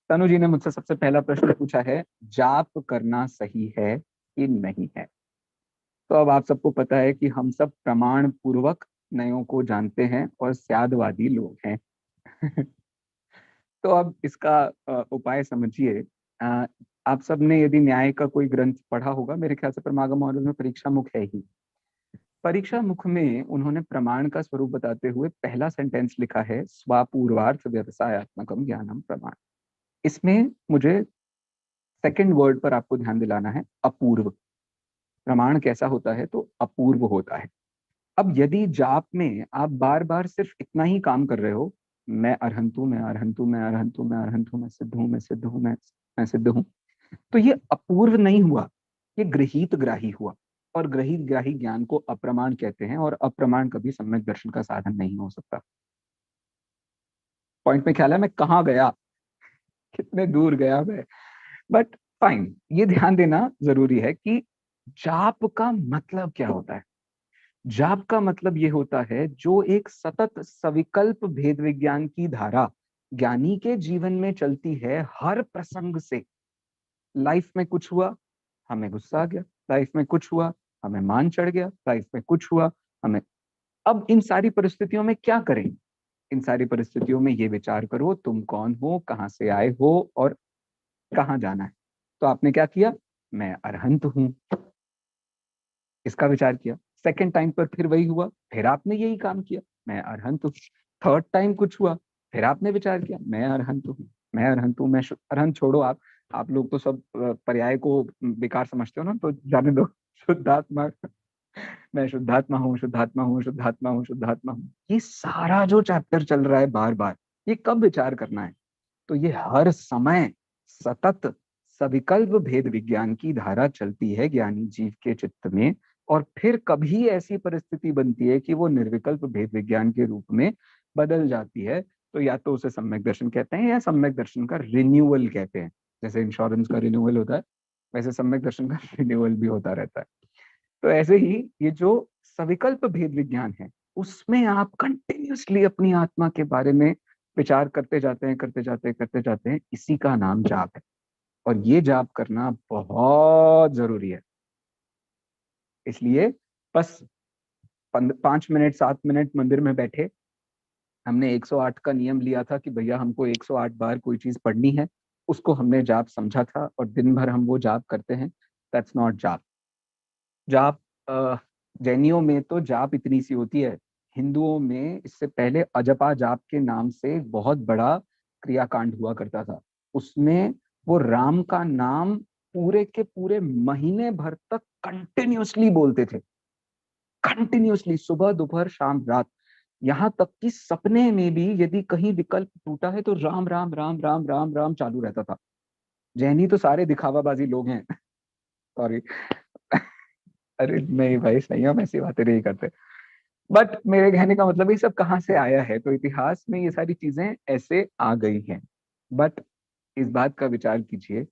तनु जी ने मुझसे सबसे पहला प्रश्न पूछा है, जाप करना सही है कि नहीं है। तो अब आप सबको पता है कि हम सब प्रमाण पूर्वक नयों को जानते हैं और स्यादवादी लोग हैं। तो अब इसका उपाय समझिए। अ, आप सबने यदि न्याय का कोई ग्रंथ पढ़ा होगा, मेरे ख्याल से परमागम मॉडल में परीक्षा मुख है ही। परीक्षा मुख में उन्होंने प्रमाण का स्वरूप बताते हुए पहला सेंटेंस लिखा है, स्वापूर्वार्थ व्यवसायत्मकम ज्ञानम प्रमाण। इसमें मुझे सेकंड वर्ड पर आपको ध्यान दिलाना है, अपूर्व। प्रमाण कैसा होता है? तो अपूर्व होता है। अब यदि जाप में आप बार बार सिर्फ इतना ही काम कर रहे हो, मैं अरहंत हूं, मैं अरहंत हूं, मैं अरहंत हूं, मैं अरहंत हूं, मैं सिद्ध हूं, मैं सिद्ध हूं, मैं सिद्ध हूं, तो ये अपूर्व नहीं हुआ, ये गृहीत ग्राही हुआ। और गृहीत ग्राही ज्ञान को अप्रमाण कहते हैं, और अप्रमाण कभी सम्यक दर्शन का साधन नहीं हो सकता। पॉइंट में ख्याल है मैं कहाँ गया, कितने दूर गया मैं? बट फाइन, ये ध्यान देना जरूरी है कि जाप का मतलब क्या होता है। जाप का मतलब ये होता है, जो एक सतत सविकल्प भेद विज्ञान की धारा ज्ञानी के जीवन में चलती है हर प्रसंग से। लाइफ में कुछ हुआ, हमें गुस्सा आ गया। लाइफ में कुछ हुआ, हमें मान चढ़ गया। लाइफ में कुछ हुआ, हमें। अब इन सारी परिस्थितियों में क्या करें? इन सारी परिस्थितियों में ये विचार करो, तुम कौन हो, कहाँ से आए हो, और कहाँ जाना है। तो आपने क्या किया? मैं अरहंत हूं, इसका विचार किया। सेकंड टाइम पर फिर वही हुआ, फिर आपने यही काम किया, मैं अरहंत हूँ। थर्ड टाइम कुछ हुआ, फिर आपने विचार किया, मैं अरहंत हूँ, मैं अरहंत हूँ, अरहंत छोड़ो। आप लोग तो सब पर्याय को बेकार समझते हो ना, तो जाने दो। शुद्धात्मा, मैं शुद्धात्मा हूँ, शुद्धात्मा हूँ, शुद्धात्मा हूँ, शुद्धात्मा हूँ। ये सारा जो चैप्टर चल रहा है बार बार, ये कब विचार करना है? तो ये हर समय सतत सविकल्प भेद विज्ञान की धारा चलती है ज्ञानी जीव के चित्त में। और फिर कभी ऐसी परिस्थिति बनती है कि वो निर्विकल्प भेद विज्ञान के रूप में बदल जाती है, तो या तो उसे सम्यक दर्शन कहते हैं, या सम्यक दर्शन का रिन्यूअल कहते हैं। जैसे इंश्योरेंस का रिन्यूअल होता है, वैसे सम्यक दर्शन का रिन्यूअल भी होता रहता है। तो ऐसे ही ये जो सविकल्प भेद विज्ञान है, उसमें आप कंटिन्यूसली अपनी आत्मा के बारे में विचार करते जाते हैं, करते जाते हैं, करते जाते हैं। इसी का नाम जाप है। और ये जाप करना बहुत जरूरी है। इसलिए बस 5 मिनट 7 मिनट मंदिर में बैठे, हमने 108 का नियम लिया था कि भैया हमको 108 बार कोई चीज पढ़नी है, उसको हमने जाप समझा था, और दिन भर हम वो जाप करते हैं। दैट्स नॉट जाप। जाप, अ, जैनियों में तो जाप इतनी सी होती है। हिंदुओं में इससे पहले अजपा जाप के नाम से एक बहुत बड़ा क्रियाकांड हुआ करता था। उसमें वो राम का नाम पूरे के पूरे महीने भर तक कंटिन्यूअसली बोलते थे। कंटिन्यूअसली, सुबह दोपहर शाम रात। यहाँ तक कि सपने में भी यदि कहीं विकल्प टूटा है, तो राम राम राम राम राम राम चालू रहता था। जैनी तो सारे दिखावाबाजी लोग हैं। सॉरी। अरे नहीं भाई, सही, हम ऐसी बातें नहीं करते। बट मेरे कहने का मतलब ये सब कहाँ से आया है? तो इतिहास में ये सारी चीजें ऐसे आ गई हैं। बट इस बात का विचार कीजिए,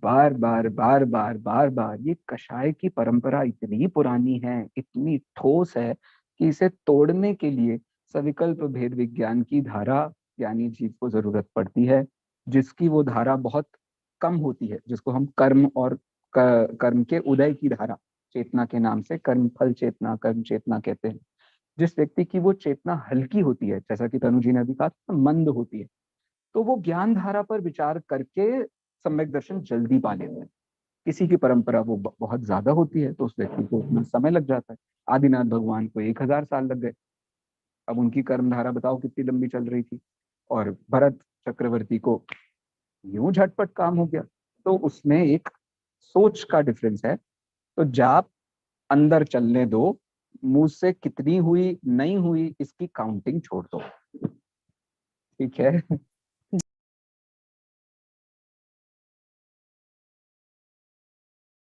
बार बार बार बार बार बार, ये कषाय की परंपरा इतनी पुरानी है, इतनी ठोस है, कि इसे तोड़ने के लिए सविकल्प भेद विज्ञान की धारा यानी जीव को जरूरत पड़ती है। जिसकी वो धारा बहुत कम होती है, जिसको हम कर्म और कर्म के उदय की धारा, चेतना के नाम से कर्म फल चेतना, कर्म चेतना कहते हैं। जिस व्यक्ति की वो चेतना हल्की होती है, जैसा कि तनु जी ने अभी कहा, मंद होती है, तो वो ज्ञान धारा पर विचार करके सम्यक दर्शन जल्दी पा लेते हैं। किसी की परंपरा वो बहुत ज्यादा होती है, तो उस व्यक्ति को उतना समय लग जाता है। आदिनाथ भगवान को 1000 साल लग गए। अब उनकी कर्म धारा बताओ कितनी लंबी चल रही थी। और भरत चक्रवर्ती को यूं झटपट काम हो गया। तो उसमें एक सोच का डिफरेंस है। तो जाप अंदर चलने दो, मुझसे कितनी हुई नहीं हुई इसकी काउंटिंग छोड़ दो। ठीक है।